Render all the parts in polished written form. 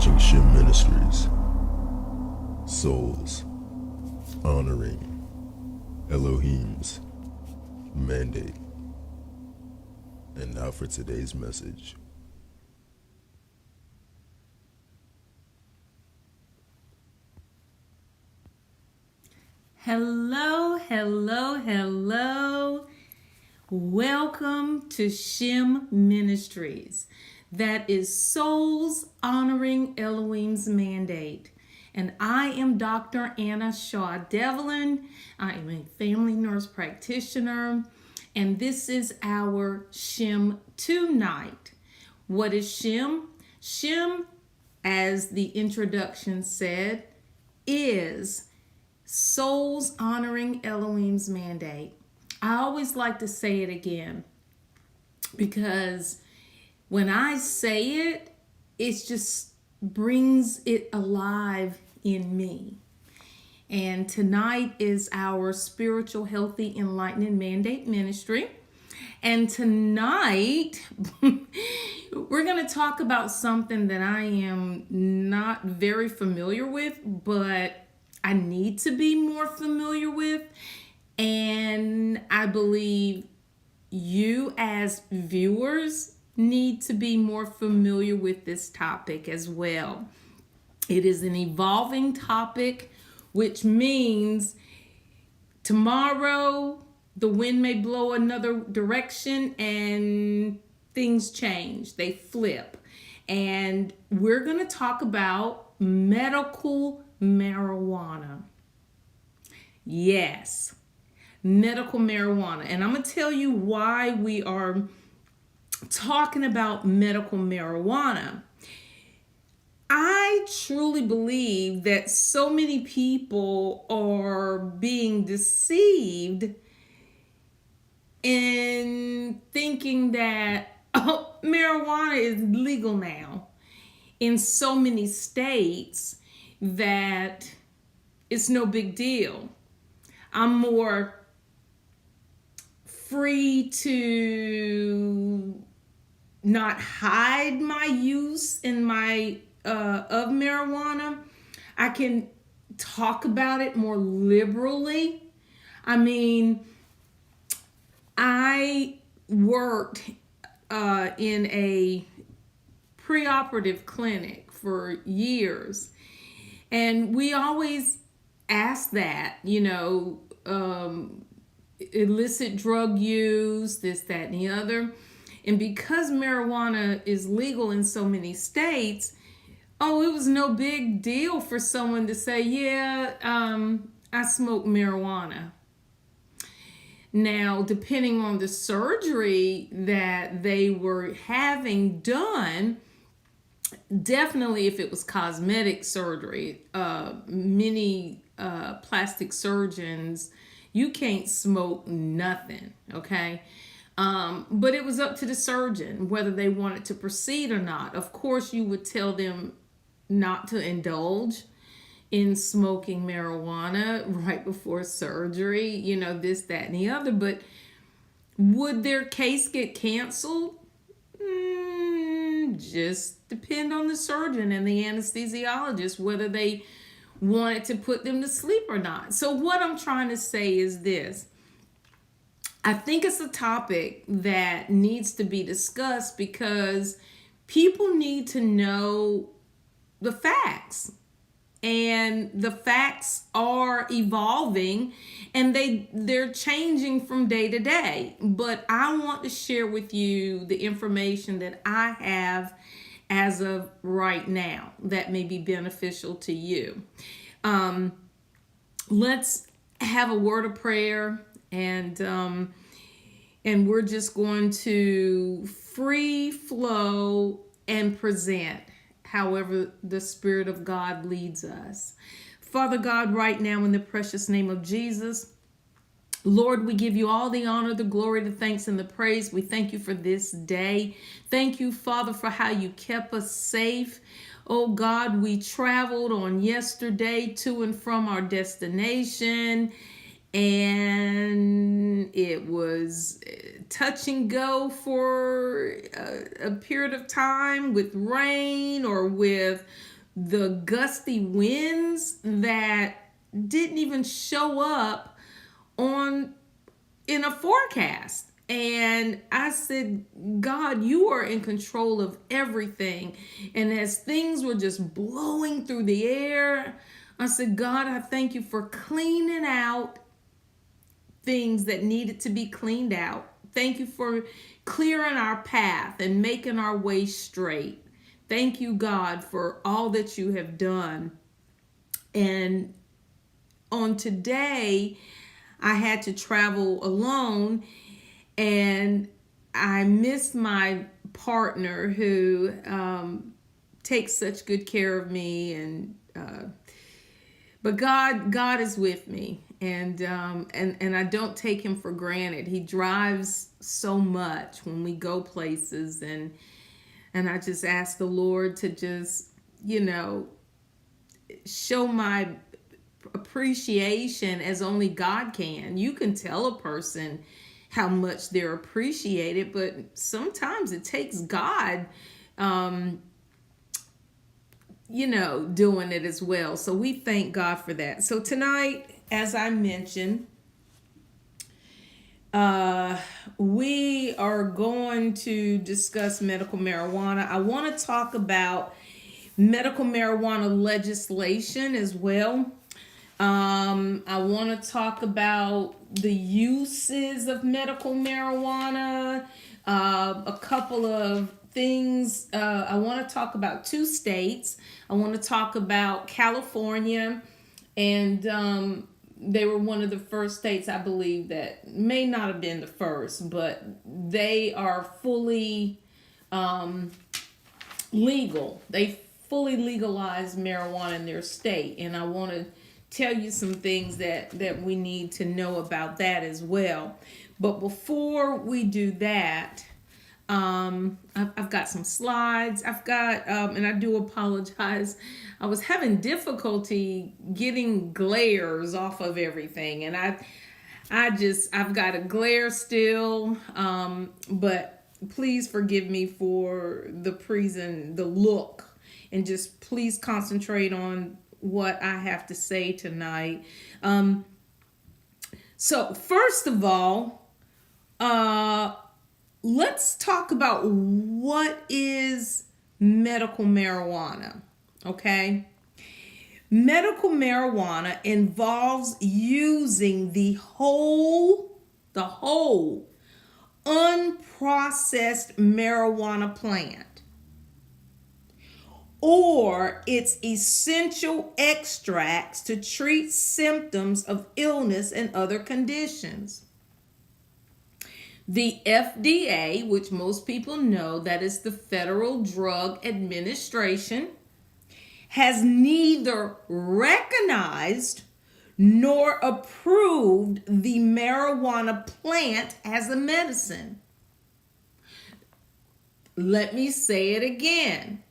watching SHEM Ministries, souls honoring Elohim's mandate. And now for today's message. Hello, hello, hello. Welcome to SHEM Ministries. That is Souls Honoring Elohim's Mandate. And I am Dr. Anna Shaw Devlin. I am a family nurse practitioner. And this is our SHEM tonight. What is SHEM? SHEM, as the introduction said, is Souls Honoring Elohim's Mandate. I always like to say it again because when I say it, it just brings it alive in me. And tonight is our Spiritual Healthy Enlightening Mandate Ministry. And tonight, we're going to talk about something that I am not very familiar with, but I need to be more familiar with. And I believe you as viewers need to be more familiar with this topic as well. It is an evolving topic, which means tomorrow the wind may blow another direction and things change. They flip. And we're going to talk about medical marijuana. Yes, medical marijuana. And I'm going to tell you why we are talking about medical marijuana. I truly believe that so many people are being deceived in thinking that marijuana is legal now in so many states that it's no big deal. I'm more free to not hide my use in my of marijuana. I can talk about it more liberally. I mean, I worked in a preoperative clinic for years, and we always ask that, illicit drug use, this, that, and the other. And because marijuana is legal in so many states, it was no big deal for someone to say, I smoke marijuana. Now, depending on the surgery that they were having done, definitely if it was cosmetic surgery, many plastic surgeons, you can't smoke nothing, okay? But it was up to the surgeon whether they wanted to proceed or not. Of course, you would tell them not to indulge in smoking marijuana right before surgery, this, that, and the other. But would their case get canceled? Just depend on the surgeon and the anesthesiologist whether they wanted to put them to sleep or not. So what I'm trying to say is this. I think it's a topic that needs to be discussed because people need to know the facts. And the facts are evolving and they're changing from day to day. But I want to share with you the information that I have as of right now that may be beneficial to you. Let's have a word of prayer, and we're just going to free flow and present however the Spirit of God leads us. Father God, right now in the precious name of Jesus, Lord, we give you all the honor, the glory, the thanks, and the praise. We thank you for this day. Thank you, Father, for how you kept us safe. Oh God, we traveled on yesterday to and from our destination, and it was touch and go for a period of time with rain or with the gusty winds that didn't even show up on in a forecast. And I said, God, you are in control of everything. And as things were just blowing through the air, I said, God, I thank you for cleaning out things that needed to be cleaned out. Thank you for clearing our path and making our way straight. Thank you, God, for all that you have done. And on today, I had to travel alone, and I miss my partner who takes such good care of me, and but God is with me, and I don't take him for granted. He drives so much when we go places, and I just ask the Lord to just, show my appreciation as only God can. You can tell a person how much they're appreciated, but sometimes it takes God, doing it as well. So we thank God for that. So tonight, as I mentioned, we are going to discuss medical marijuana. I want to talk about medical marijuana legislation as well. I want to talk about the uses of medical marijuana, a couple of things. I want to talk about 2 states. I want to talk about California, and they were one of the first states, I believe, that may not have been the first, but they are fully legal. They fully legalized marijuana in their state, and I want to tell you some things that we need to know about that as well. But before we do that, I've got some slides. I've got, and I do apologize, I was having difficulty getting glares off of everything, and I've got a glare still, but please forgive me for the look, and just please concentrate on what I have to say tonight. So first of all, let's talk about what is medical marijuana, okay? Medical marijuana involves using the whole unprocessed marijuana plant or its essential extracts to treat symptoms of illness and other conditions. The FDA, which most people know, that is the Federal Drug Administration, has neither recognized nor approved the marijuana plant as a medicine. Let me say it again.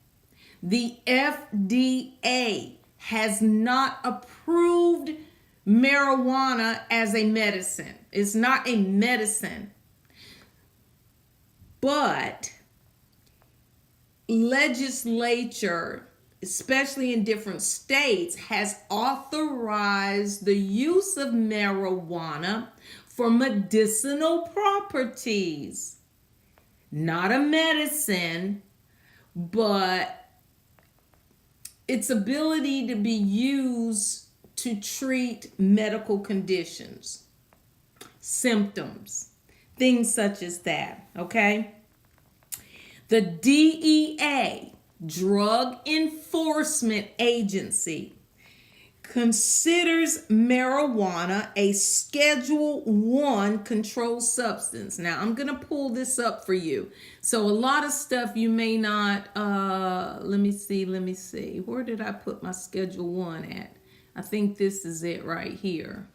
The FDA has not approved marijuana as a medicine. It's not a medicine. But legislature, especially in different states, has authorized the use of marijuana for medicinal properties. Not a medicine, but its ability to be used to treat medical conditions, symptoms, things such as that, okay? The DEA, Drug Enforcement Agency, considers marijuana a Schedule 1 controlled substance. Now, I'm going to pull this up for you. So a lot of stuff you may not, let me see. Where did I put my Schedule 1 at? I think this is it right here.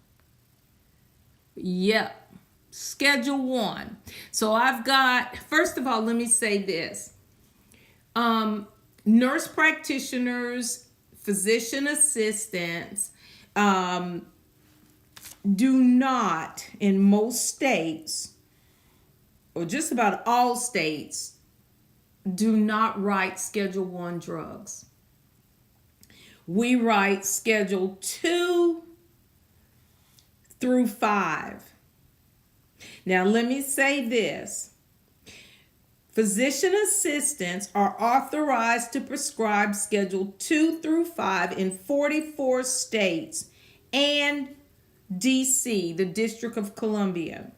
Yep. Schedule 1. So I've got, first of all, let me say this. Nurse practitioners, physician assistants do not, in most states, or just about all states, do not write Schedule 1 drugs. we write Schedule 2 through 5. Now, let me say this. Physician assistants are authorized to prescribe Schedule 2 through 5 in 44 states and DC, the District of Columbia.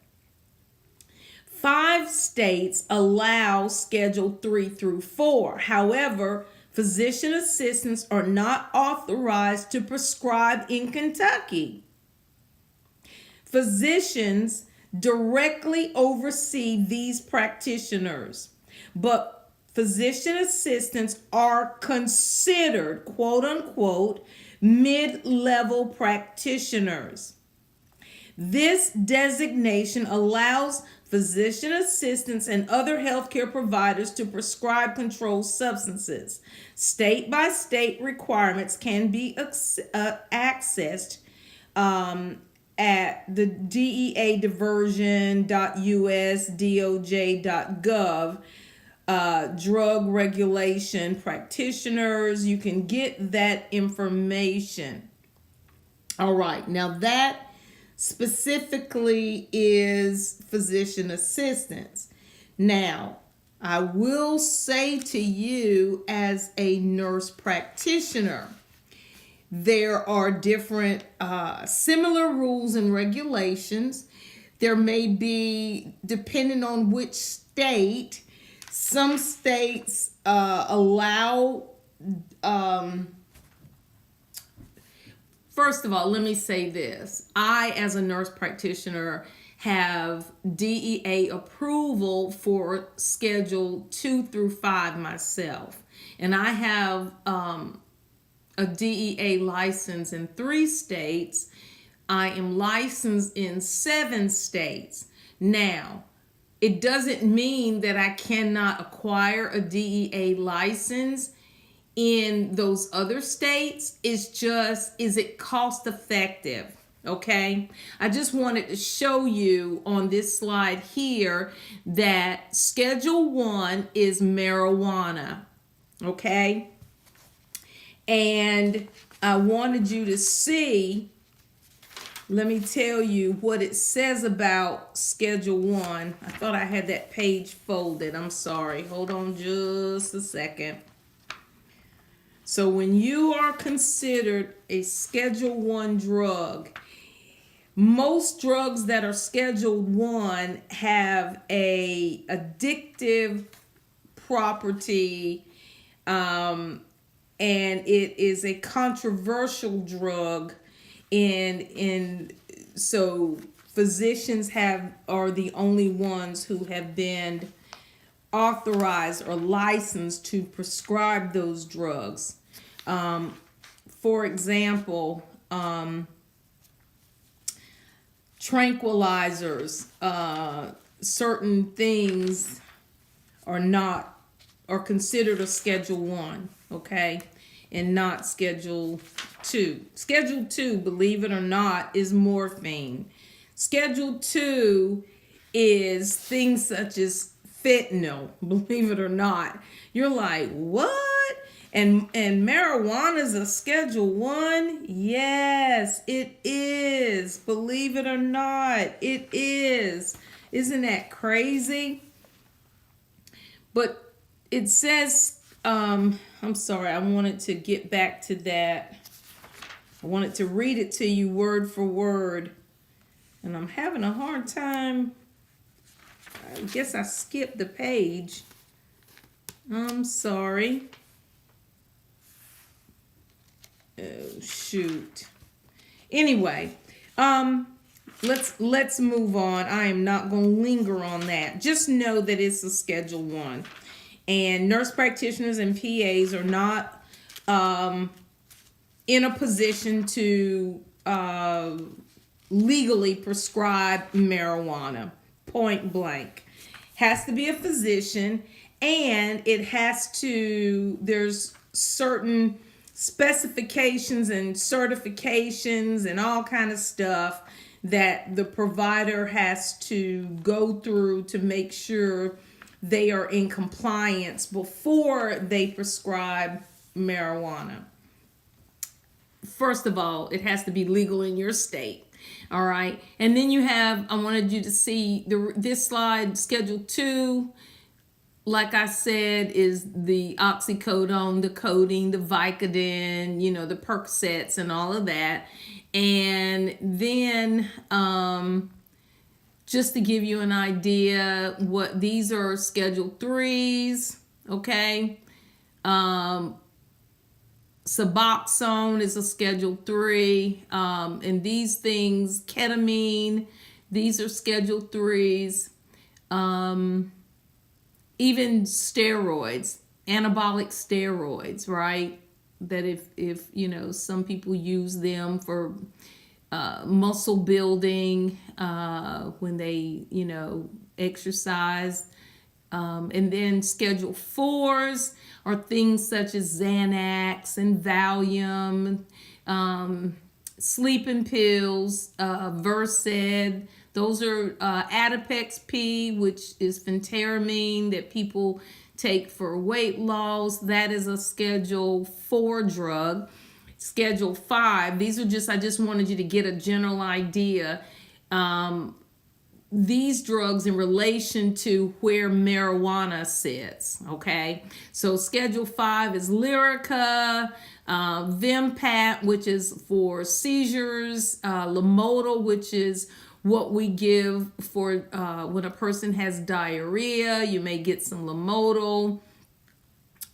5 states allow Schedule 3 through 4. However, physician assistants are not authorized to prescribe in Kentucky. Physicians directly oversee these practitioners, but physician assistants are considered, quote unquote, mid-level practitioners. This designation allows physician assistants and other healthcare providers to prescribe controlled substances. State-by-state requirements can be accessed at the DEA-diversion.us, DOJ.gov, drug regulation practitioners. You can get that information. All right, now that specifically is physician assistants. Now, I will say to you as a nurse practitioner, there are different similar rules and regulations. There may be, depending on which state, some states allow, first of all, let me say this. I, as a nurse practitioner, have DEA approval for Schedule 2 through 5 myself. And I have a DEA license in 3 states. I am licensed in 7 states. Now, it doesn't mean that I cannot acquire a DEA license in those other states. It's just, is it cost effective? Okay, I just wanted to show you on this slide here that Schedule 1 is marijuana. Okay, and I wanted you to see, let me tell you what it says about Schedule 1. I thought I had that page folded. I'm sorry. Hold on just a second. So when you are considered a Schedule 1 drug, most drugs that are Scheduled 1 have a addictive property, and it is a controversial drug, and so physicians are the only ones who have been authorized or licensed to prescribe those drugs. For example, tranquilizers, certain things are considered a Schedule 1, okay, and not Schedule 2. Schedule 2, believe it or not, is morphine. Schedule 2 is things such as fentanyl, believe it or not. You're like, what? And marijuana is a Schedule 1? Yes, it is. Believe it or not, it is. Isn't that crazy? But it says, I'm sorry, I wanted to get back to that. I wanted to read it to you word for word. And I'm having a hard time. I guess I skipped the page. I'm sorry. Oh, shoot. Anyway, let's move on. I am not going to linger on that. Just know that it's a Schedule 1. And nurse practitioners and PAs are not in a position to legally prescribe marijuana. Point blank. Has to be a physician, and there's certain specifications and certifications and all kind of stuff that the provider has to go through to make sure they are in compliance before they prescribe marijuana. first of all, it has to be legal in your state. All right. And then you have, I wanted you to see this slide, Schedule 2. Like I said, is the oxycodone, the codeine, the Vicodin, the Percocets and all of that. And then just to give you an idea, what these are Schedule 3s, okay? Suboxone is a Schedule 3, and these things, ketamine, these are Schedule 3s. Even steroids, anabolic steroids, right? That if some people use them for muscle building when they exercise. And then Schedule 4s are things such as Xanax and Valium, sleeping pills, Versed. Those are Adipex P, which is phentermine that people take for weight loss. That is a Schedule 4 drug. Schedule 5, these are I just wanted you to get a general idea. These drugs in relation to where marijuana sits, okay? So Schedule 5 is Lyrica, Vimpat, which is for seizures, Lomotil, which is what we give for when a person has diarrhea. You may get some Lomotil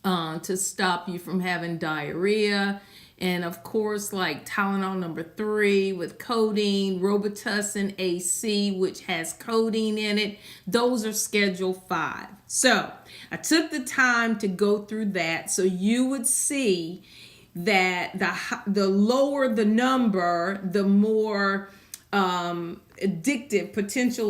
to stop you from having diarrhea. And of course, like Tylenol number 3 with codeine, Robitussin AC, which has codeine in it. Those are Schedule 5. So I took the time to go through that so you would see that the lower the number, the more potential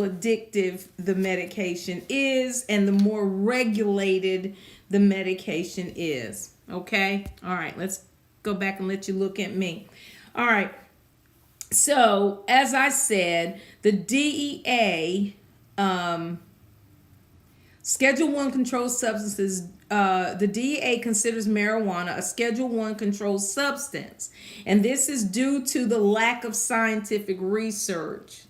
addictive the medication is, and the more regulated the medication is. Okay? All right, let's go back and let you look at me. All right. So, as I said, the DEA, Schedule 1 controlled substances, the DEA considers marijuana a Schedule 1 controlled substance. And this is due to the lack of scientific research.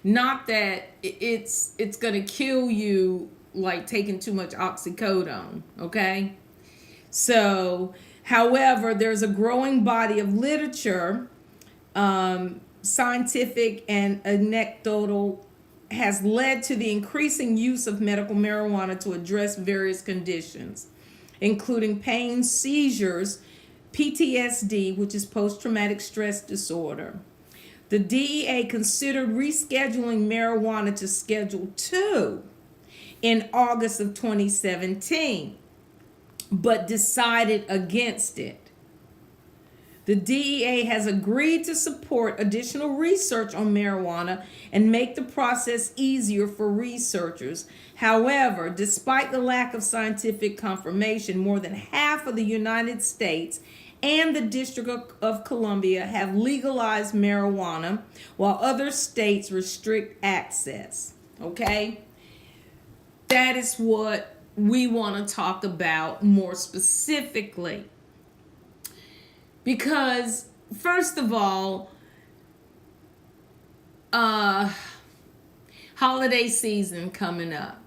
Not that it's going to kill you like taking too much oxycodone, okay? So, however, there's a growing body of literature, scientific and anecdotal, has led to the increasing use of medical marijuana to address various conditions, including pain, seizures, PTSD, which is post-traumatic stress disorder. The DEA considered rescheduling marijuana to Schedule 2 in August of 2017. But decided against it. The DEA has agreed to support additional research on marijuana and make the process easier for researchers. However, despite the lack of scientific confirmation, more than half of the United States and the District of Columbia have legalized marijuana, while other states restrict access. Okay? That is what we want to talk about more specifically. Because, first of all, holiday season coming up.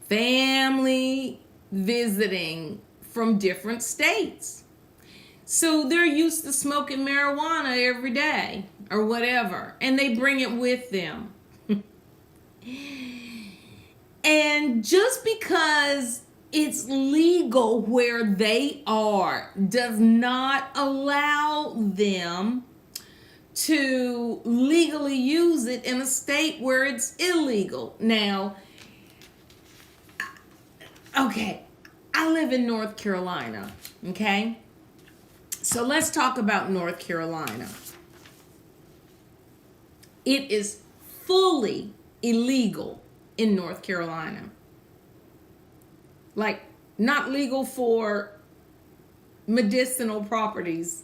Family visiting from different states. So they're used to smoking marijuana every day or whatever, and they bring it with them. And just because it's legal where they are does not allow them to legally use it in a state where it's illegal. Now, okay, I live in North Carolina, okay? So let's talk about North Carolina. It is fully illegal in North Carolina. Like, not legal for medicinal properties,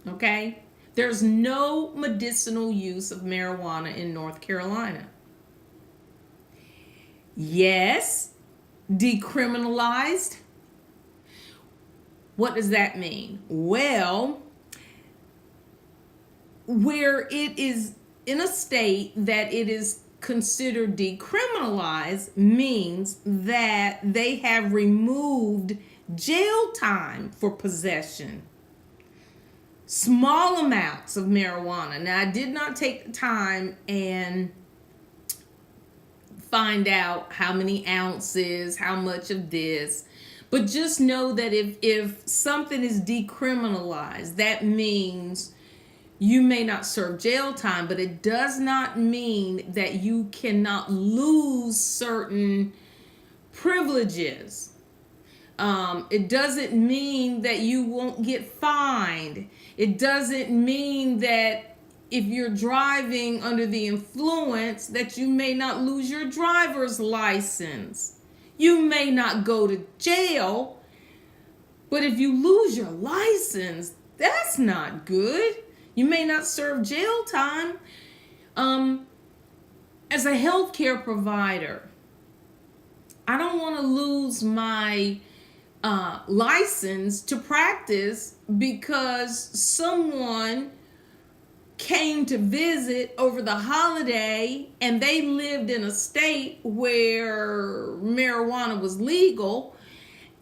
okay? There's no medicinal use of marijuana in North Carolina. Yes, decriminalized. What does that mean? Well, where it is in a state that it is considered decriminalized means that they have removed jail time for possession. Small amounts of marijuana. Now, I did not take the time and find out how many ounces, how much of this, but just know that if something is decriminalized, that means you may not serve jail time, but it does not mean that you cannot lose certain privileges. It doesn't mean that you won't get fined. It doesn't mean that if you're driving under the influence that you may not lose your driver's license. You may not go to jail, but if you lose your license, that's not good. You may not serve jail time. As a healthcare provider, I don't want to lose my license to practice because someone came to visit over the holiday and they lived in a state where marijuana was legal,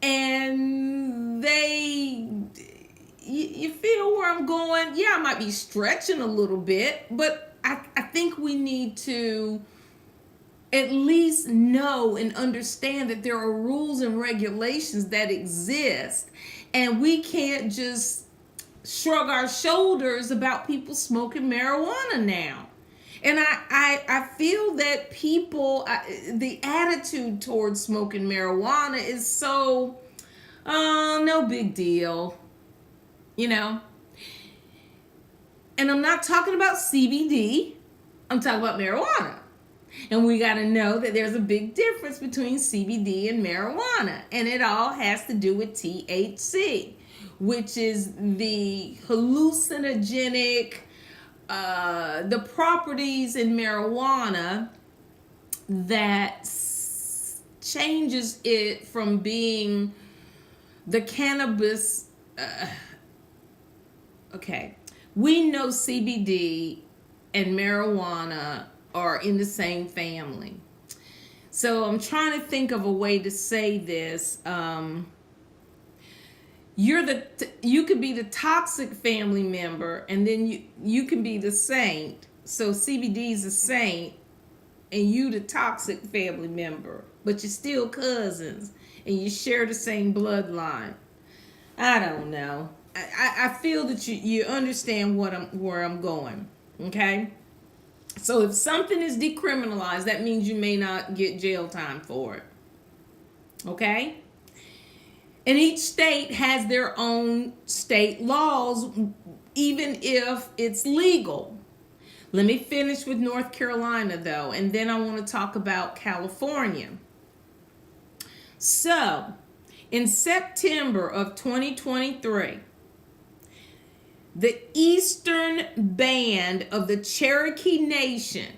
and you feel where I'm going? Yeah, I might be stretching a little bit, but I think we need to at least know and understand that there are rules and regulations that exist, and we can't just shrug our shoulders about people smoking marijuana now. And I feel that people, the attitude towards smoking marijuana is so, no big deal, you know. And I'm not talking about CBD, I'm talking about marijuana. And we got to know that there's a big difference between CBD and marijuana. And it all has to do with THC, which is the hallucinogenic, the properties in marijuana that changes it from being the cannabis. Okay, we know CBD and marijuana are in the same family. So I'm trying to think of a way to say this. You could be the toxic family member, and then you can be the saint. So CBD is a saint, and you the toxic family member, but you're still cousins, and you share the same bloodline. I don't know. I feel that you understand where I'm going. Okay. So if something is decriminalized, that means you may not get jail time for it. Okay? And each state has their own state laws, even if it's legal. Let me finish with North Carolina, though, and then I want to talk about California. So, in September of 2023, the Eastern Band of the Cherokee Nation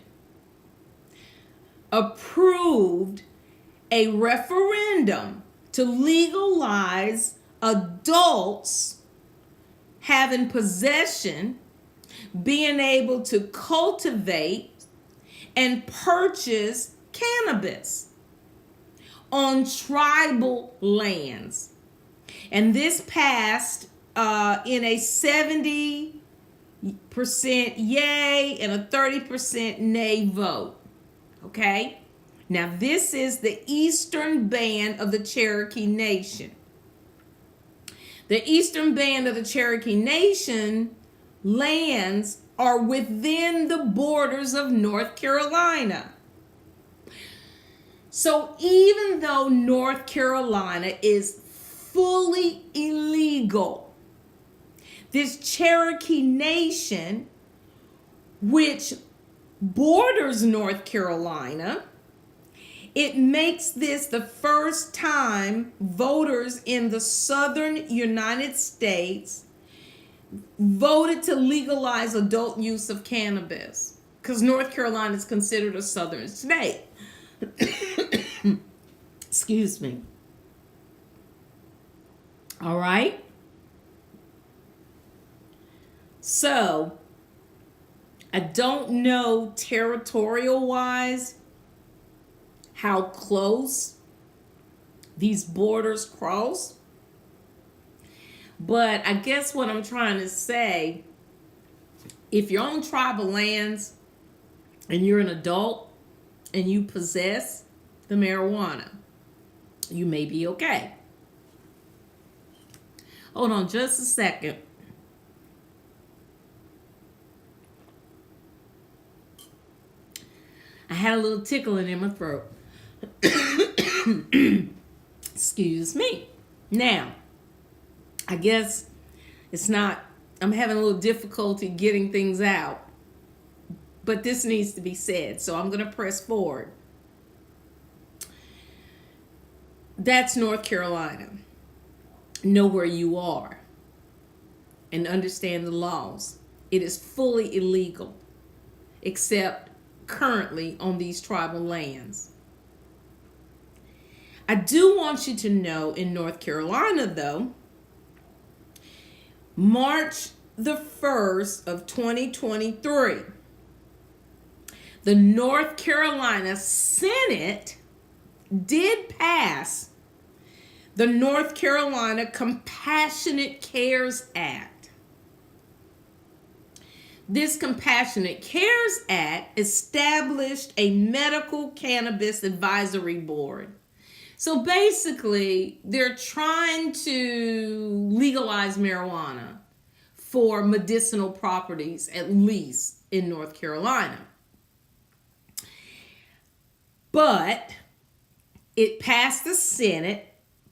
approved a referendum to legalize adults having possession, being able to cultivate and purchase cannabis on tribal lands. And this passed in a 70% yay and a 30% nay vote. Okay? Now, this is the Eastern Band of the Cherokee Nation. The Eastern Band of the Cherokee Nation lands are within the borders of North Carolina. So even though North Carolina is fully illegal, this Cherokee Nation, which borders North Carolina, it makes this the first time voters in the southern United States voted to legalize adult use of cannabis, because North Carolina is considered a southern state. Excuse me. All right. So, I don't know territorial wise how close these borders cross, but I guess what I'm trying to say, if you're on tribal lands and you're an adult and you possess the marijuana, you may be okay. Hold on just a second. I had a little tickling in my throat. Excuse me. Now, I guess it's not, I'm having a little difficulty getting things out, but this needs to be said, so I'm going to press forward. That's North Carolina. Know where you are and understand the laws. It is fully illegal, except currently on these tribal lands. I do want you to know in North Carolina, though, March the 1st of 2023, the North Carolina Senate did pass the North Carolina Compassionate Cares Act. This Compassionate Cares Act established a medical cannabis advisory board. So basically, they're trying to legalize marijuana for medicinal properties, at least in North Carolina. But it passed the Senate,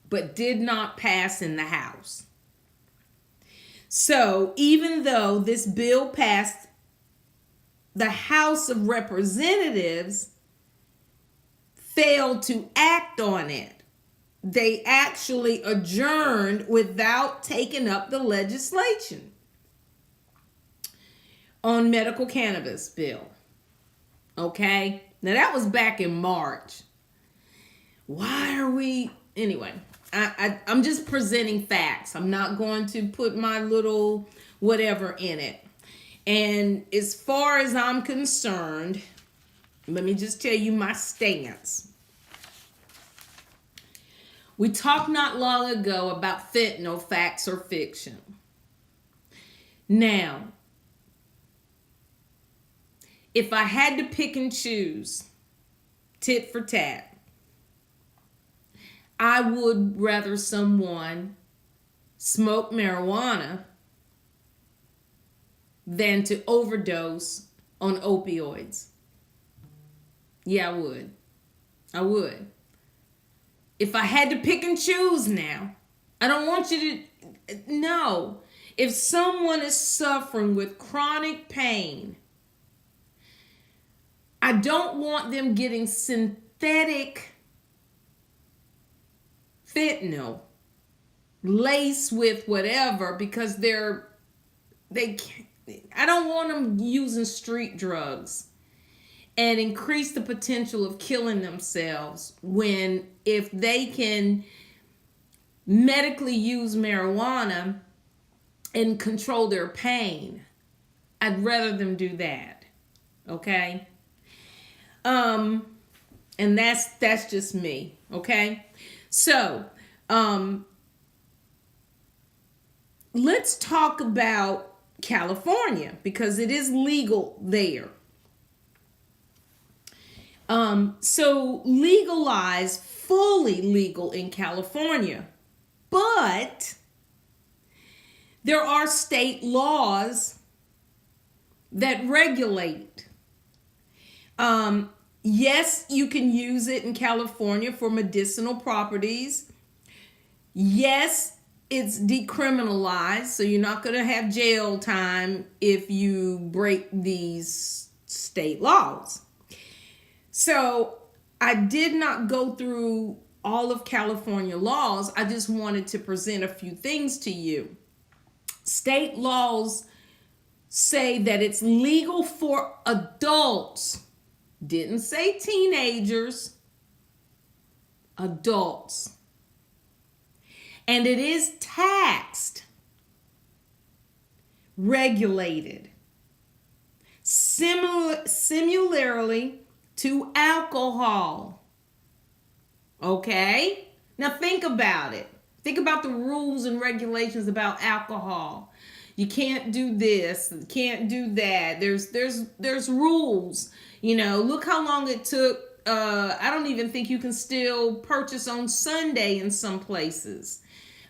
but did not pass in the House. So even though this bill passed the House of Representatives, failed to act on it. They actually adjourned without taking up the legislation on medical cannabis bill. Okay? Now that was back in March. Why are we... Anyway, I'm just presenting facts. I'm not going to put my little whatever in it. And as far as I'm concerned, let me just tell you my stance. We talked not long ago about fentanyl, facts or fiction. Now, if I had to pick and choose, tit for tat, I would rather someone smoke marijuana than to overdose on opioids. Yeah, I would. If I had to pick and choose now, I don't want you to... No. If someone is suffering with chronic pain, I don't want them getting synthetic fentanyl laced with whatever because I don't want them using street drugs and increase the potential of killing themselves when if they can medically use marijuana and control their pain, I'd rather them do that. Okay? And that's just me. Okay? So, let's talk about California because it is legal there. So legalized, fully legal in California, but there are state laws that regulate. Yes, you can use it in California for medicinal properties. Yes, it's decriminalized, so you're not going to have jail time if you break these state laws. So I did not go through all of California laws. I just wanted to present a few things to you. State laws say that it's legal for adults. Didn't say teenagers, adults. And it is taxed, regulated. Similarly to alcohol. Okay? Now think about it. Think about the rules and regulations about alcohol. You can't do this, can't do that. There's rules. Look how long it took. I don't even think you can still purchase on Sunday in some places.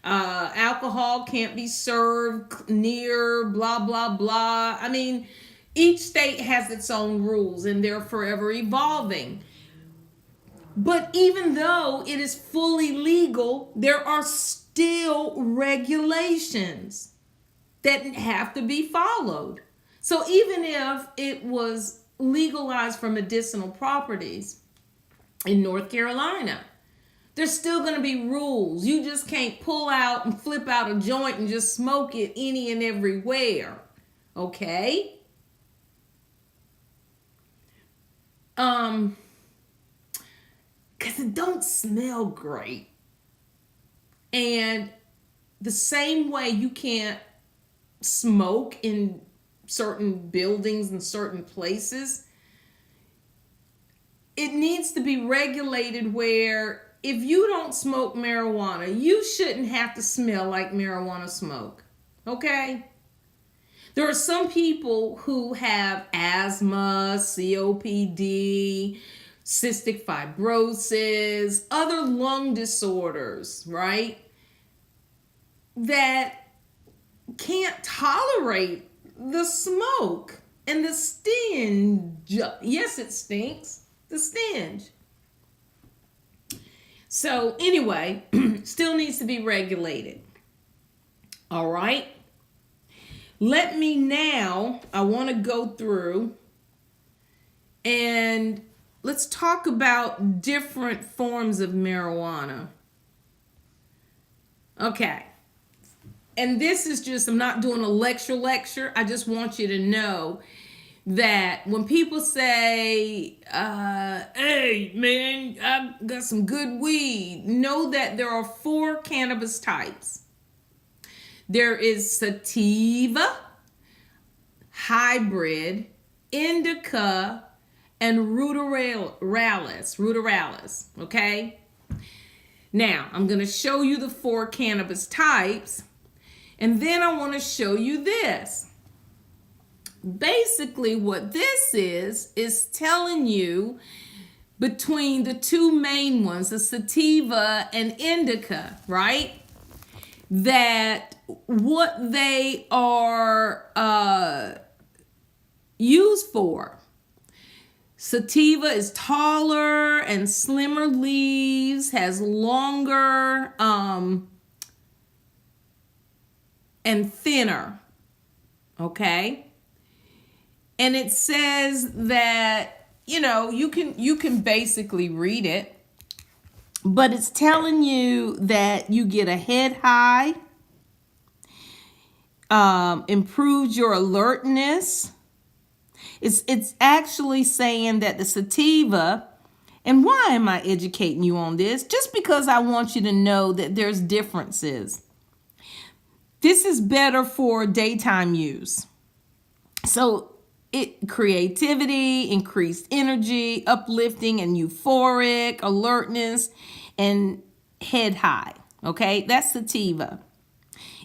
Alcohol can't be served near blah blah blah. I mean, each state has its own rules and they're forever evolving. But even though it is fully legal, there are still regulations that have to be followed. So even if it was legalized for medicinal properties in North Carolina, there's still going to be rules. You just can't pull out and flip out a joint and just smoke it any and everywhere. Okay? Because it don't smell great. And the same way you can't smoke in certain buildings and certain places, it needs to be regulated where if you don't smoke marijuana, you shouldn't have to smell like marijuana smoke. Okay? There are some people who have asthma, COPD, cystic fibrosis, other lung disorders, right? That can't tolerate the smoke and the stench. Yes, it stinks. The stench. So anyway, still needs to be regulated. All right. Let me now, I want to go through and let's talk about different forms of marijuana. Okay. And this is just, I'm not doing a lecture. I just want you to know that when people say, hey, man, I've got some good weed, know that there are 4 cannabis types. There is sativa, hybrid, indica, and ruderalis, okay? Now, I'm going to show you the 4 cannabis types, and then I want to show you this. Basically, what this is telling you between the 2 main ones, the sativa and indica, right? That what they are used for. Sativa is taller and slimmer leaves, has longer and thinner, okay? And it says that, you can basically read it, but it's telling you that you get a head high, improves your alertness. It's actually saying that the sativa, and why am I educating you on this? Just because I want you to know that there's differences. This is better for daytime use. So creativity, increased energy, uplifting and euphoric, alertness, and head high. Okay, that's sativa.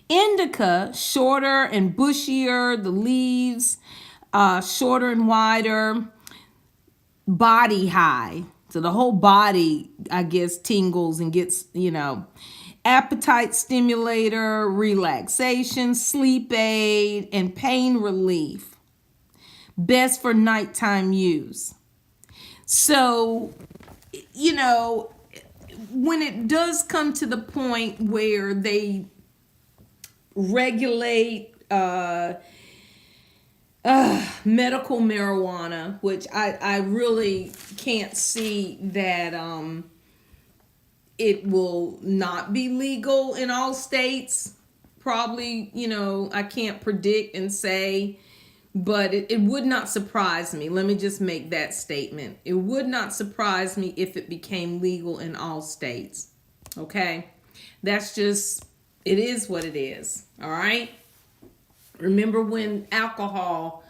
Indica, shorter and bushier, the leaves, shorter and wider, body high. So the whole body, I guess, tingles and gets, appetite stimulator, relaxation, sleep aid, and pain relief. Best for nighttime use. So, when it does come to the point where they regulate medical marijuana, which I really can't see that it will not be legal in all states. Probably, I can't predict and say, but it would not surprise me. Let me just make that statement. It would not surprise me if it became legal in all states. Okay? That's just, it is what it is. All right? Remember when alcohol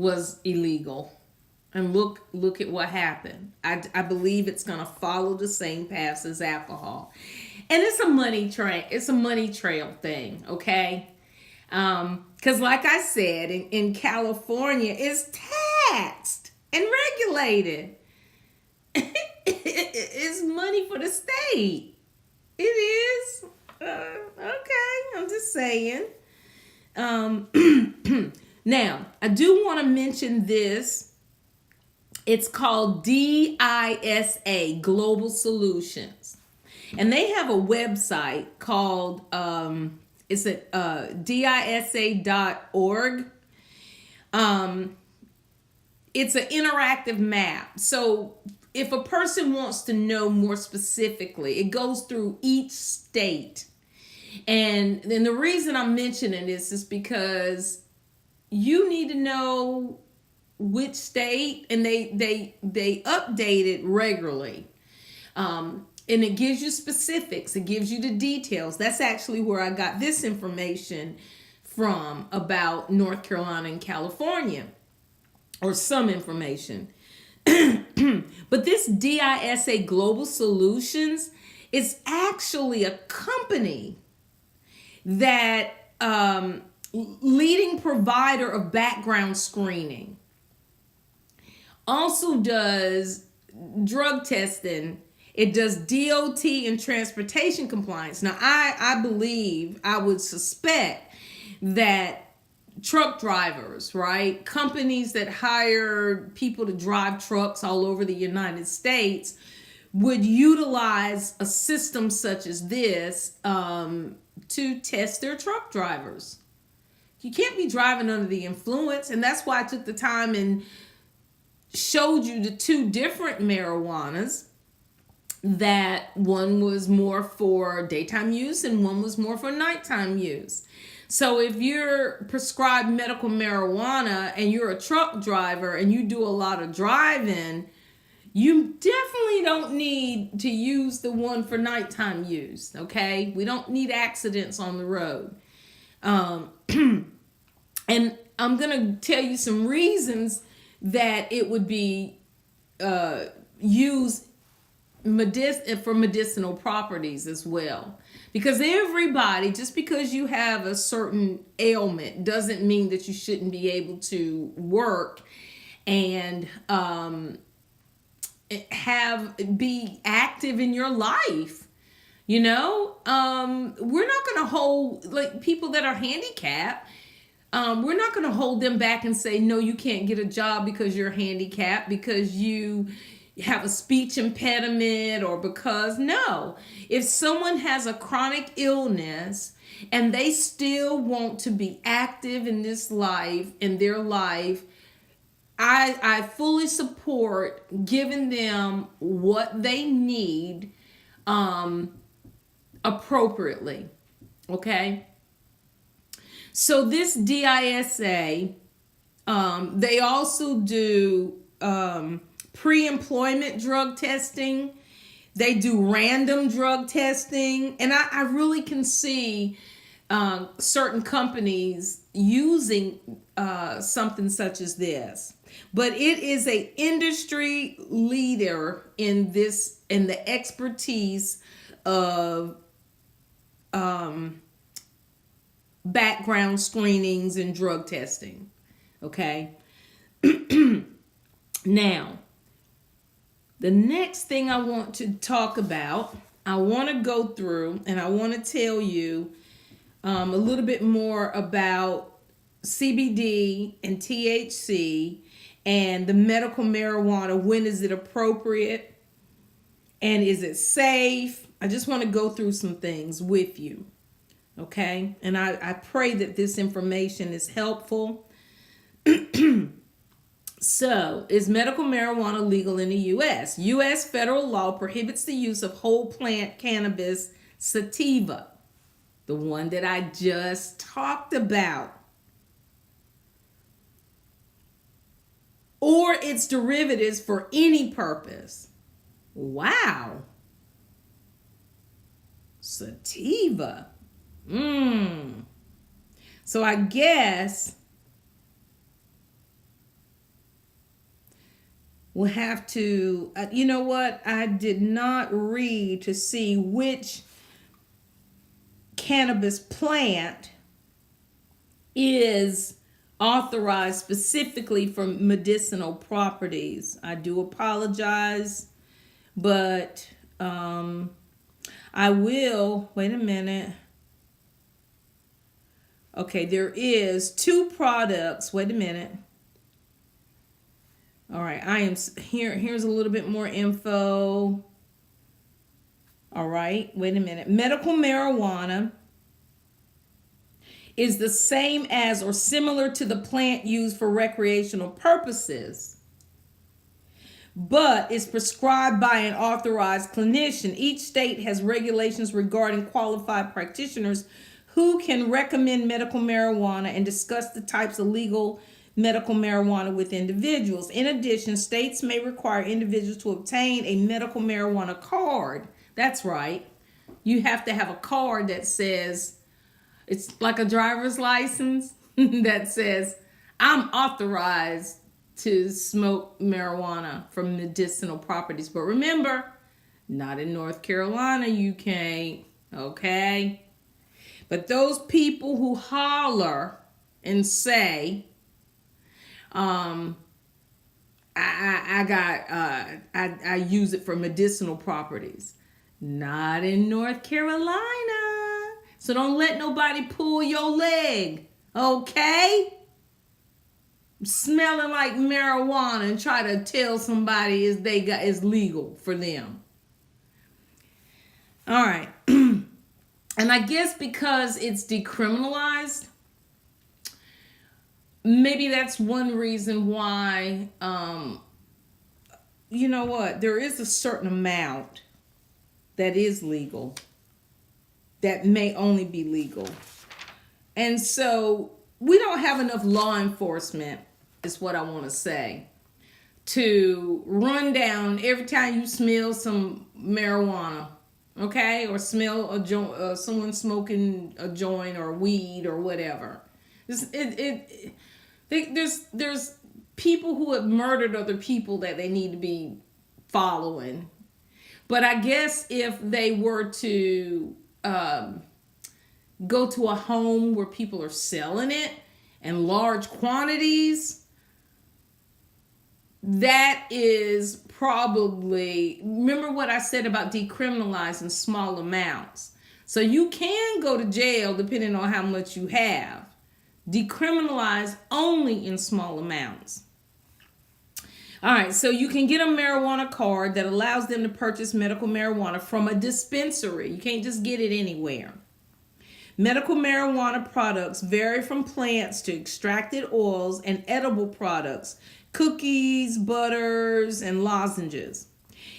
was illegal. And look at what happened. I believe it's going to follow the same paths as alcohol. And it's a money trail. It's a money trail thing, okay? Because like I said, in California, it's taxed and regulated. It's money for the state. It is. Okay, I'm just saying. Now, I do want to mention this. It's called DISA, Global Solutions. And they have a website called, it's at disa.org. It's an interactive map. So if a person wants to know more specifically, it goes through each state. And then the reason I'm mentioning this is because you need to know which state, and they update it regularly. And it gives you specifics. It gives you the details. That's actually where I got this information from about North Carolina and California, or some information. But this DISA Global Solutions is actually a company that leading provider of background screening. Also does drug testing. It does DOT and transportation compliance. Now, I would suspect that truck drivers, right? Companies that hire people to drive trucks all over the United States would utilize a system such as this to test their truck drivers. You can't be driving under the influence, and that's why I took the time and showed you the two different marijuanas, that one was more for daytime use and one was more for nighttime use. So if you're prescribed medical marijuana and you're a truck driver and you do a lot of driving, you definitely don't need to use the one for nighttime use, okay? We don't need accidents on the road. And I'm going to tell you some reasons that it would be used for medicinal properties as well. Because everybody, just because you have a certain ailment, doesn't mean that you shouldn't be able to work and be active in your life. You know, we're not going to hold, like, people that are handicapped. We're not going to hold them back and say, no, you can't get a job because you're handicapped, because you have a speech impediment, or because, no. If someone has a chronic illness and they still want to be active in their life, I fully support giving them what they need appropriately. Okay? So this DISA, they also do pre-employment drug testing. They do random drug testing. And I really can see certain companies using something such as this. But it is an industry leader in the expertise of background screenings and drug testing. Okay. Now, the next thing I want to talk about, I want to go through and I want to tell you a little bit more about CBD and THC and the medical marijuana. When is it appropriate? And is it safe? I just want to go through some things with you. Okay? And I pray that this information is helpful. So, is medical marijuana legal in the U.S.? U.S. federal law prohibits the use of whole plant cannabis sativa, the one that I just talked about, or its derivatives for any purpose. Wow. Sativa. So I guess We'll have to, you know what? I did not read to see which cannabis plant is authorized specifically for medicinal properties. I do apologize, but I will. Wait a minute. Okay, there is 2 products. Wait a minute. All right, I am here. Here's a little bit more info. All right, wait a minute. Medical marijuana is the same as or similar to the plant used for recreational purposes, but is prescribed by an authorized clinician. Each state has regulations regarding qualified practitioners who can recommend medical marijuana and discuss the types of legal medical marijuana with individuals. In addition, states may require individuals to obtain a medical marijuana card. That's right. You have to have a card that says, it's like a driver's license that says, I'm authorized to smoke marijuana for medicinal properties. But remember, not in North Carolina, you can't. Okay? But those people who holler and say, I use it for medicinal properties. Not in North Carolina. So don't let nobody pull your leg, okay? Smelling like marijuana and try to tell somebody is legal for them. All right. And I guess because it's decriminalized, maybe that's one reason why, you know what, there is a certain amount that is legal that may only be legal. And so we don't have enough law enforcement, is what I want to say, to run down every time you smell some marijuana, okay? Or smell a joint, someone smoking a joint or weed or whatever. There's people who have murdered other people that they need to be following. But I guess if they were to go to a home where people are selling it in large quantities, that is probably, remember what I said about decriminalizing small amounts. So you can go to jail depending on how much you have. Decriminalize only in small amounts. All right, so you can get a marijuana card that allows them to purchase medical marijuana from a dispensary. You can't just get it anywhere. Medical marijuana products vary from plants to extracted oils and edible products, cookies, butters, and lozenges.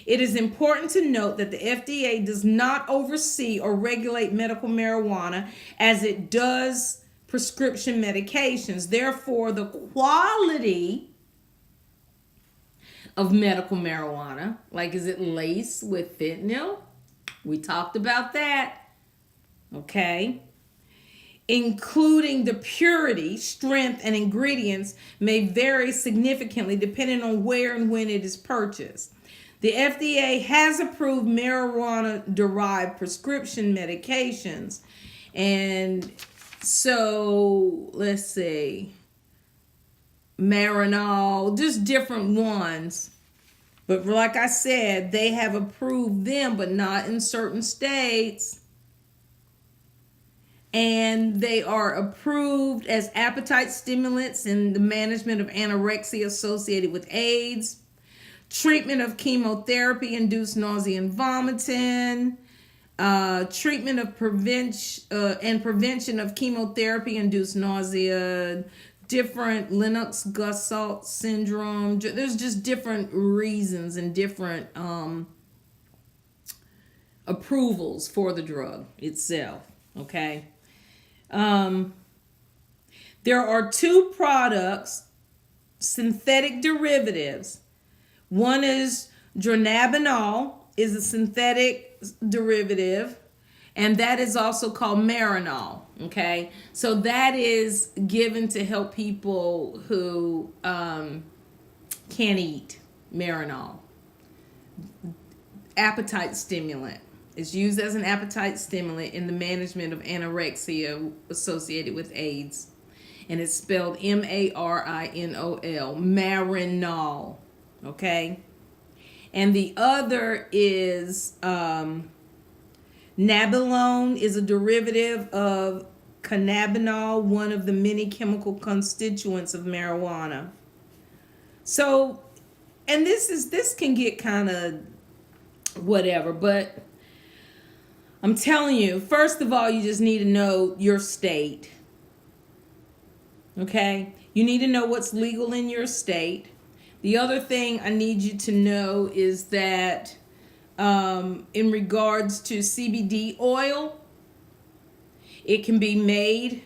It is important to note that the FDA does not oversee or regulate medical marijuana as it does prescription medications. Therefore, the quality of medical marijuana, like is it laced with fentanyl? We talked about that. Okay. Including the purity, strength, and ingredients may vary significantly depending on where and when it is purchased. The FDA has approved marijuana-derived prescription medications. And so, let's see. Marinol, just different ones. But like I said, they have approved them, but not in certain states. And they are approved as appetite stimulants in the management of anorexia associated with AIDS, treatment of chemotherapy-induced nausea and vomiting, treatment of prevention of chemotherapy-induced nausea, different Lennox-Gastaut syndrome. There's just different reasons and different approvals for the drug itself. Okay. There are 2 products, synthetic derivatives. One is dronabinol, is a synthetic derivative, and that is also called Marinol. Okay, so that is given to help people who can't eat. Marinol. Appetite stimulant. It's used as an appetite stimulant in the management of anorexia associated with AIDS. And it's spelled Marinol. Marinol. Okay? And the other is nabilone, is a derivative of cannabinol, one of the many chemical constituents of marijuana. So, and this can get kind of whatever, but I'm telling you, first of all, you just need to know your state. Okay? You need to know what's legal in your state. The other thing I need you to know is that in regards to CBD oil, it can be made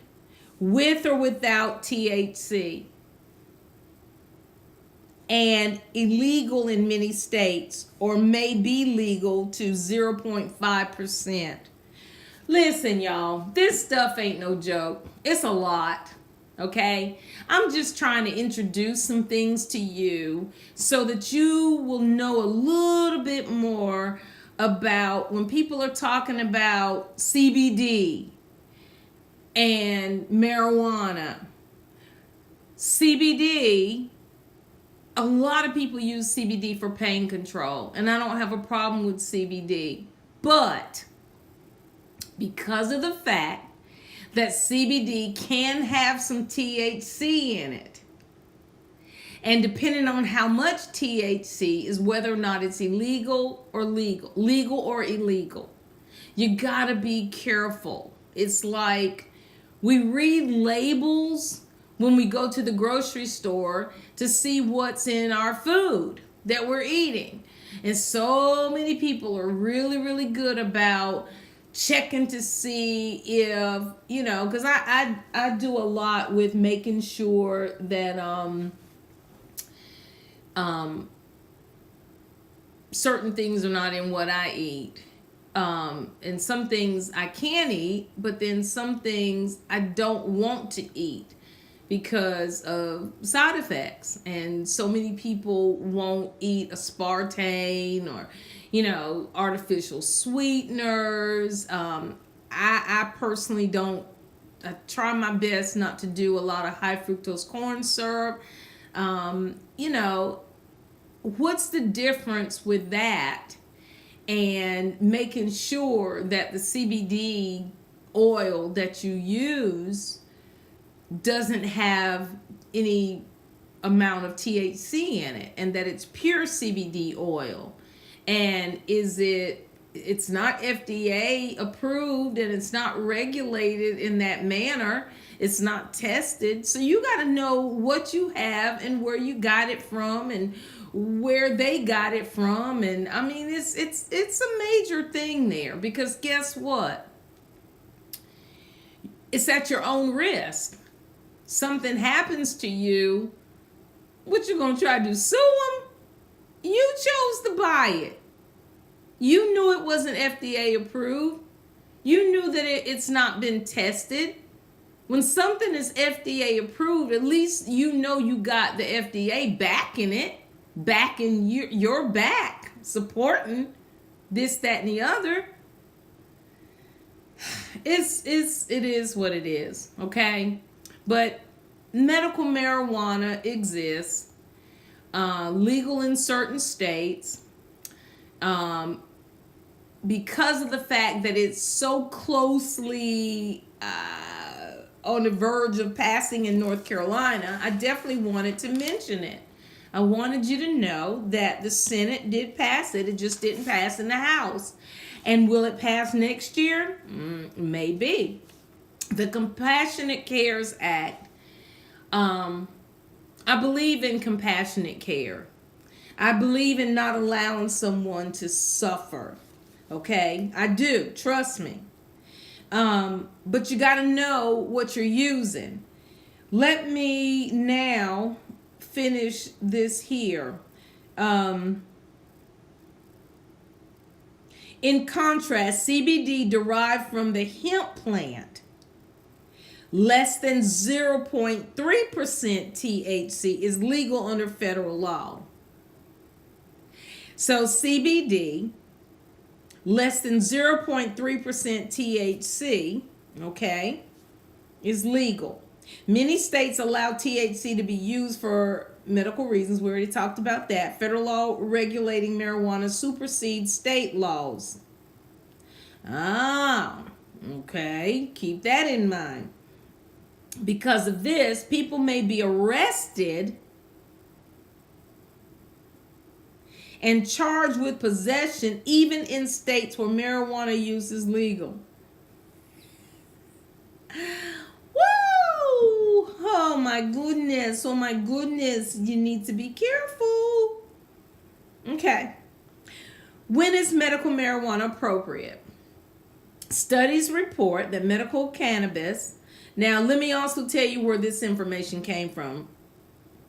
with or without THC. And illegal in many states, or may be legal to 0.5%. Listen, y'all, this stuff ain't no joke. It's a lot, okay? I'm just trying to introduce some things to you so that you will know a little bit more about when people are talking about CBD and marijuana. CBD, a lot of people use CBD for pain control, and I don't have a problem with CBD. But because of the fact that CBD can have some THC in it, and depending on how much THC is whether or not it's legal or illegal. You gotta be careful. It's like we read labels when we go to the grocery store to see what's in our food that we're eating. And so many people are really, really good about checking to see if, because I do a lot with making sure that certain things are not in what I eat. And some things I can eat, but then some things I don't want to eat because of side effects. And so many people won't eat aspartame or, artificial sweeteners. I personally don't. I try my best not to do a lot of high fructose corn syrup. What's the difference with that and making sure that the CBD oil that you use doesn't have any amount of THC in it, and that it's pure CBD oil? And it's not FDA approved, and it's not regulated in that manner. It's not tested. So you got to know what you have and where you got it from and where they got it from. And I mean, it's a major thing there, because guess what? It's at your own risk. Something happens to you, what you gonna try to do? Sue them? You chose to buy it. You knew it wasn't FDA approved. You knew that it's not been tested. When something is FDA approved, at least you got the FDA backing it, backing your back, supporting this, that, and the other. It is what it is, okay? But medical marijuana exists, legal in certain states, because of the fact that it's so closely on the verge of passing in North Carolina. I definitely wanted to mention it. I wanted you to know that the Senate did pass it. It just didn't pass in the House. And will it pass next year? Maybe. The Compassionate Cares Act. I believe in compassionate care. I believe in not allowing someone to suffer. Okay? I do. Trust me. But you got to know what you're using. Let me now finish this here. In contrast, CBD derived from the hemp plant, less than 0.3% THC, is legal under federal law. So CBD, less than 0.3% THC, okay, is legal. Many states allow THC to be used for medical reasons. We already talked about that. Federal law regulating marijuana supersedes state laws. Okay. Keep that in mind. Because of this, people may be arrested and charged with possession even in states where marijuana use is legal. Woo! Oh my goodness. Oh my goodness. You need to be careful. Okay. When is medical marijuana appropriate? Studies report that medical cannabis. Now, let me also tell you where this information came from,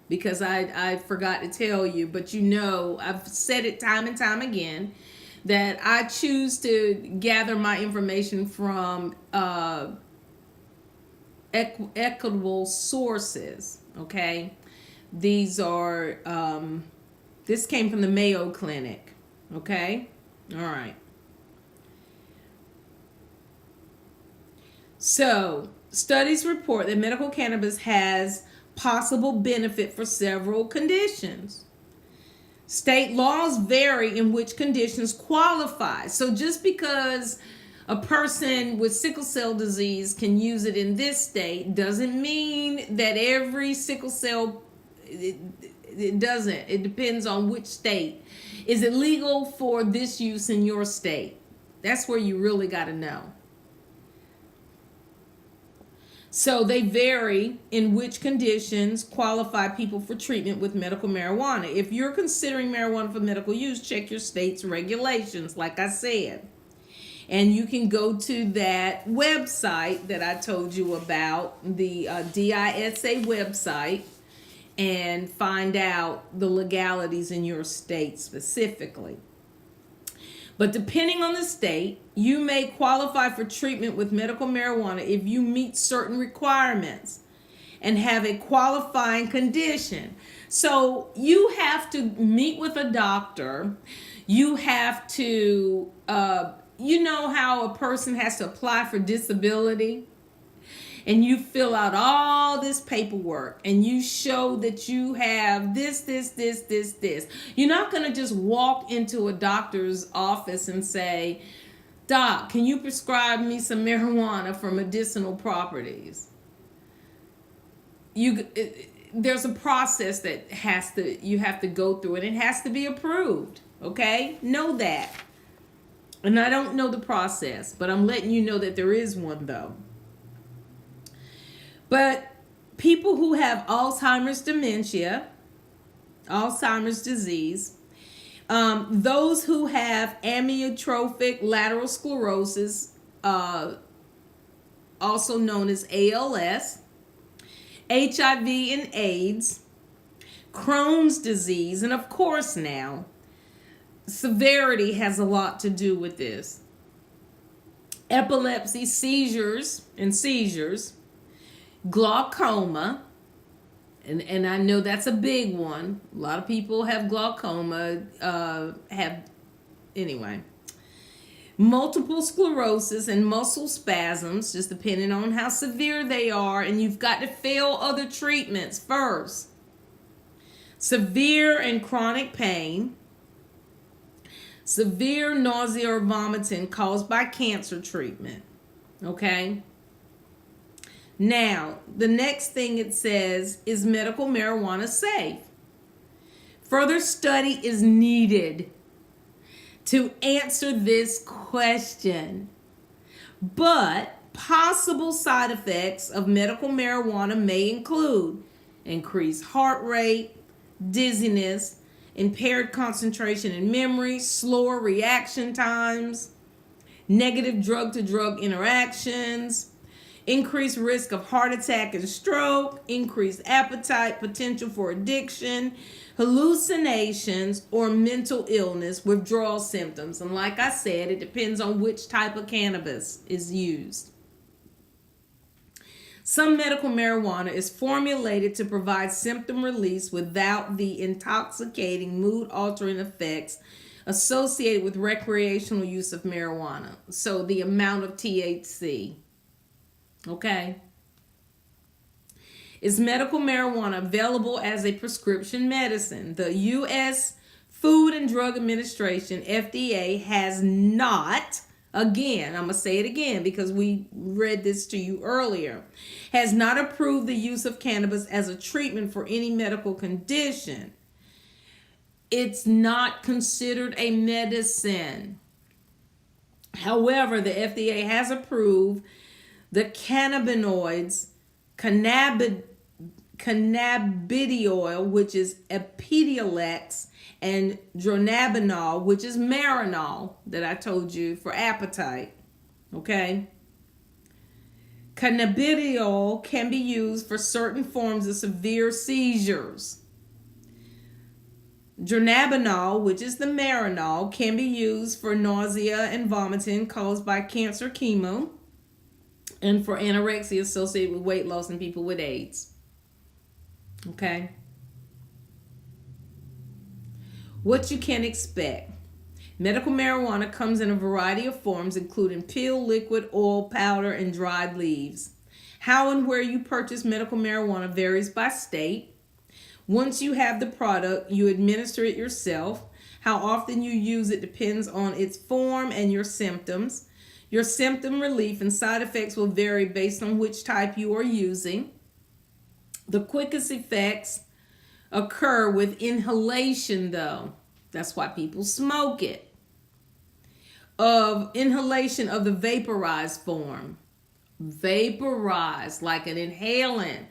because I forgot to tell you, but you know, I've said it time and time again that I choose to gather my information from equitable sources. Okay, these are this came from the Mayo Clinic. Okay, all right. So studies report that medical cannabis has possible benefit for several conditions. State laws vary in which conditions qualify. So just because a person with sickle cell disease can use it in this state doesn't mean that every sickle cell, it doesn't. It depends on which state. Is it legal for this use in your state? That's where you really got to know. So they vary in which conditions qualify people for treatment with medical marijuana. If you're considering marijuana for medical use, check your state's regulations, like I said. And you can go to that website that I told you about, the DISA website, and find out the legalities in your state specifically. But depending on the state, you may qualify for treatment with medical marijuana if you meet certain requirements and have a qualifying condition. So you have to meet with a doctor. You have to, you know how a person has to apply for disability? And you fill out all this paperwork and you show that you have this. You're not going to just walk into a doctor's office and say, "Doc, can you prescribe me some marijuana for medicinal properties?" There's a process that you have to go through, and it has to be approved. Okay? Know that. And I don't know the process, but I'm letting you know that there is one, though. But people who have Alzheimer's dementia, Alzheimer's disease, those who have amyotrophic lateral sclerosis, also known as ALS, HIV and AIDS, Crohn's disease, and of course now, severity has a lot to do with this. Epilepsy, seizures, glaucoma, and I know that's a big one. A lot of people have glaucoma, multiple sclerosis and muscle spasms, just depending on how severe they are, and you've got to fail other treatments first. Severe and chronic pain, severe nausea or vomiting caused by cancer treatment. Okay? Now, the next thing it says, is medical marijuana safe? Further study is needed to answer this question. But possible side effects of medical marijuana may include increased heart rate, dizziness, impaired concentration and memory, slower reaction times, negative drug-to-drug interactions, increased risk of heart attack and stroke, increased appetite, potential for addiction, hallucinations, or mental illness, withdrawal symptoms. And like I said, it depends on which type of cannabis is used. Some medical marijuana is formulated to provide symptom release without the intoxicating, mood-altering effects associated with recreational use of marijuana. So the amount of THC. Okay. Is medical marijuana available as a prescription medicine? The U.S. Food and Drug Administration, FDA, has not, again, I'm going to say it again because we read this to you earlier, has not approved the use of cannabis as a treatment for any medical condition. It's not considered a medicine. However, the FDA has approved the cannabinoids, cannabidiol, which is Epidiolex, and dronabinol, which is Marinol, that I told you for appetite. Okay? Cannabidiol can be used for certain forms of severe seizures. Dronabinol, which is the Marinol, can be used for nausea and vomiting caused by cancer chemo and for anorexia associated with weight loss in people with AIDS. Okay? What you can expect. Medical marijuana comes in a variety of forms, including pill, liquid, oil, powder, and dried leaves. How and where you purchase medical marijuana varies by state. Once you have the product, you administer it yourself. How often you use it depends on its form and your symptoms. Your symptom relief and side effects will vary based on which type you are using. The quickest effects occur with inhalation, though. That's why people smoke it. Of inhalation of the vaporized form. Vaporized, like an inhalant.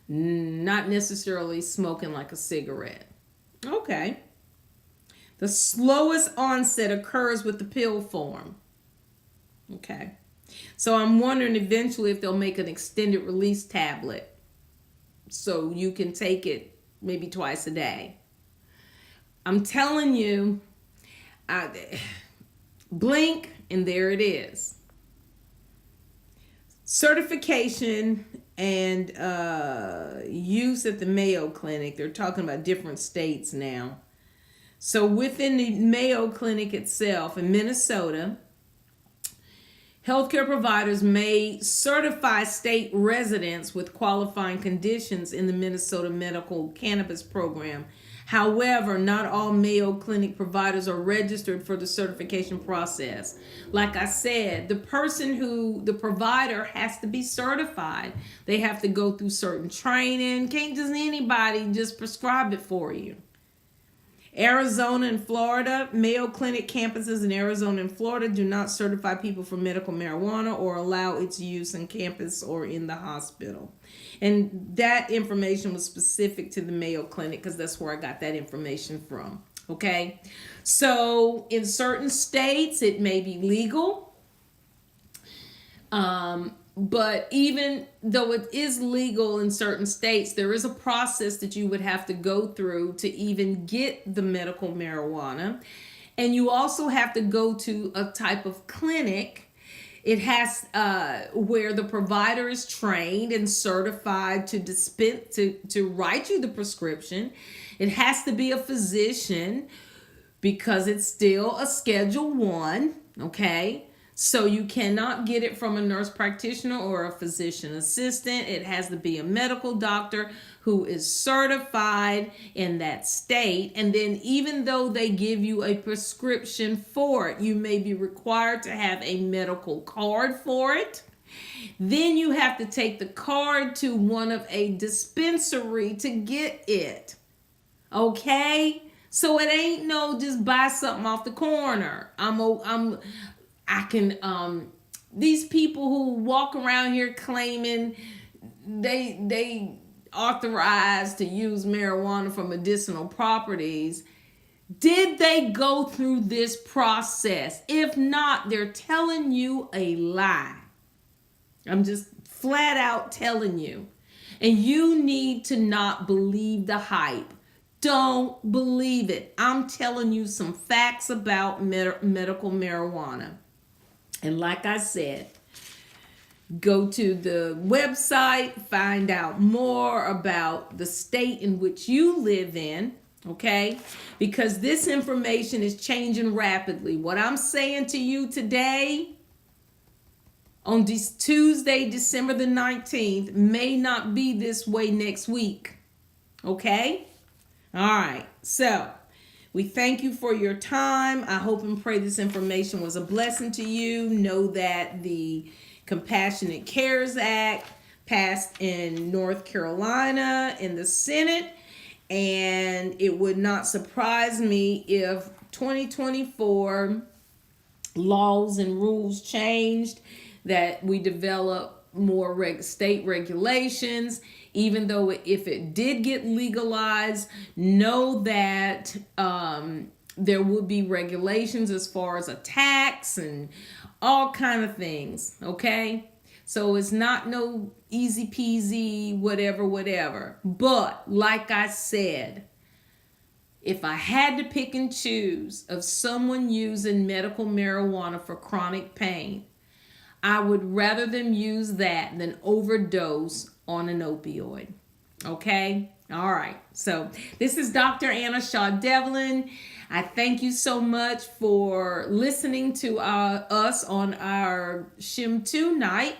Not necessarily smoking like a cigarette. Okay. The slowest onset occurs with the pill form. Okay. So I'm wondering eventually if they'll make an extended release tablet so you can take it maybe twice a day. I'm telling you, blink and there it is. Certification and use at the Mayo Clinic. They're talking about different states now. So within the Mayo Clinic itself in Minnesota, healthcare providers may certify state residents with qualifying conditions in the Minnesota Medical Cannabis Program. However, not all Mayo Clinic providers are registered for the certification process. Like I said, the provider has to be certified. They have to go through certain training. Can't just anybody just prescribe it for you. Arizona and Florida, Mayo Clinic campuses in Arizona and Florida do not certify people for medical marijuana or allow its use on campus or in the hospital. And that information was specific to the Mayo Clinic because that's where I got that information from. Okay? So in certain states, it may be legal. But even though it is legal in certain states, there is a process that you would have to go through to even get the medical marijuana. And you also have to go to a type of clinic. It has where the provider is trained and certified to dispense, to write you the prescription. It has to be a physician because it's still a Schedule I, okay? So you cannot get it from a nurse practitioner or a physician assistant. It has to be a medical doctor who is certified in that state. And then even though they give you a prescription for it, you may be required to have a medical card for it. Then you have to take the card to one of a dispensary to get it. Okay? So it ain't no just buy something off the corner. These people who walk around here claiming they authorized to use marijuana for medicinal properties, did they go through this process? If not, they're telling you a lie. I'm just flat out telling you. And you need to not believe the hype. Don't believe it. I'm telling you some facts about medical marijuana. And like I said, Go to the website, find out more about the state in which you live in, okay? Because this information is changing rapidly. What I'm saying to you today on this Tuesday, December the 19th, may not be this way next week, okay? All right, so we thank you for your time. I hope and pray this information was a blessing to you. Know that the Compassionate Cares Act passed in North Carolina in the Senate, and it would not surprise me if 2024 laws and rules changed, that we develop more state regulations. Even though if it did get legalized, know that there would be regulations as far as a tax and all kind of things, okay? So it's not no easy peasy, whatever. But like I said, if I had to pick and choose of someone using medical marijuana for chronic pain, I would rather them use that than overdose on an opioid. Okay? All right. So this is Dr. Anna Shaw Devlin. I thank you so much for listening to us on our SHEM 2 night.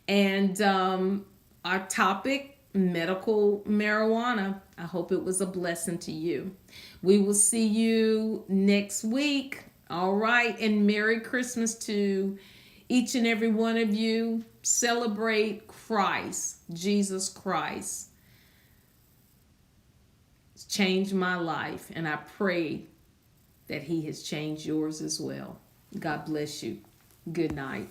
And our topic, medical marijuana. I hope it was a blessing to you. We will see you next week. All right. And Merry Christmas to each and every one of you. Celebrate Christ, Jesus Christ. It's changed my life, and I pray that he has changed yours as well. God bless you. Good night.